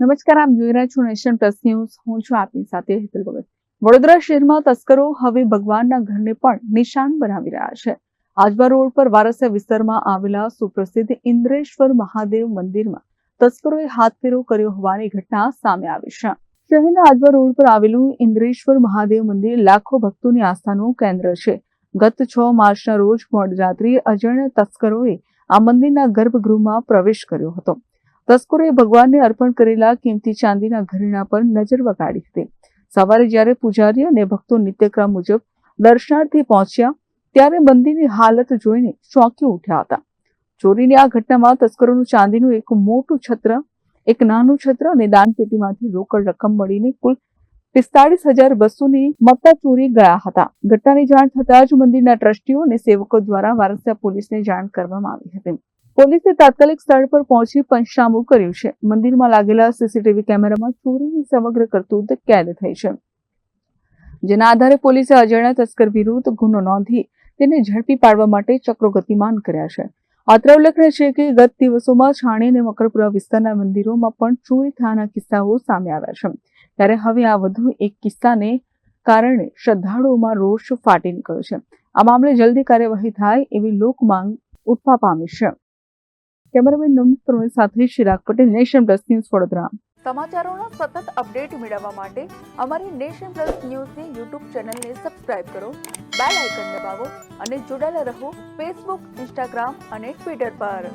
નમસ્કાર, આપ જોઈ રહ્યા છો નેશન પ્લસ ન્યૂઝ. હું છું આપની સાથે હેતલ ગોવિલ. વડોદરા શહેરમાં તસ્કરો હવે ભગવાનના ઘરને પણ નિશાન બનાવી રહ્યા છે. આજવા રોડ પર વારસિયા વિસ્તારમાં આવેલા સુપ્રસિદ્ધ ઇન્દ્રેશ્વર મહાદેવ મંદિરમાં તસ્કરોએ હાથફેરો કર્યો હોવાની ઘટના સામે આવી છે. શહેરના આજવા રોડ પર આવેલું ઇન્દ્રેશ્વર મહાદેવ મંદિર લાખો ભક્તોની આસ્થાનું કેન્દ્ર છે. ગત 6 માર્ચના રોજ મોડી રાત્રે અજાણ્યા તસ્કરોએ આ મંદિરના ગર્ભગૃહમાં પ્રવેશ કર્યો હતો. તસ્કરોએ ભગવાનને અર્પણ કરેલા કિંમતી ચાંદીના ઘરેણા પર નજર વગાડી હતી. સવારે જ્યારે પૂજારી અને ભક્તો નિત્યક્રમ મુજબ દર્શનાર્થે પહોંચ્યા ત્યારે મંદિરની હાલત જોઈને ચોંકી ઉઠ્યા હતા. ચોરીની આ ઘટનામાં તસ્કરોનું ચાંદીનું એક મોટું છત્ર, એક નાનું છત્ર અને દાનપેટીમાંથી રોકડ રકમ મળીને કુલ 45,200ની મત્તા ચોરી ગયા હતા. ઘટનાની જાણ થતાં જ મંદિરના ટ્રસ્ટીઓ અને સેવકો દ્વારા વારસિયા પોલીસને જાણ કરવામાં આવી હતી. પોલીસે તાત્કાલિક સ્થળ પર પહોંચી પંચનામું કર્યું છે. મંદિરમાં લાગેલા સીસીટીવી કેમેરામાં ચોરીની સમગ્ર કરતૂત કેદ થઈ છે, જેના આધારે પોલીસે અજાણ્યા તસ્કર વિરુદ્ધ ગુનો નોંધી તેને ઝડપી પાડવા માટે ચક્રો ગતિમાન કર્યા છે. અત્રે ઉલ્લેખનીય છે કે ગત દિવસોમાં છાણી અને મકરપુરા વિસ્તારના મંદિરોમાં પણ ચોરી થયાના કિસ્સાઓ સામે આવ્યા છે. ત્યારે હવે આ વધુ એક કિસ્સાને કારણે શ્રદ્ધાળુઓમાં રોષ ફાટી નીકળ્યો છે. આ મામલે જલ્દી કાર્યવાહી થાય એવી લોક માંગ ઉઠવા પામી છે. કેમેરામેન નમન પ્રવીણ સાથે Chirag Patel, nation plus news, Vadodara. સમાચારોના સતત અપડેટ મેળવવા માટે અમારી નેશન પ્લસ ન્યૂઝની યુટ્યુબ ચેનલને સબસ્ક્રાઇબ કરો, બેલ આઇકન દબાવો અને જોડાયેલા રહો ફેસબુક, ઇન્સ્ટાગ્રામ અને ટ્વિટર પર.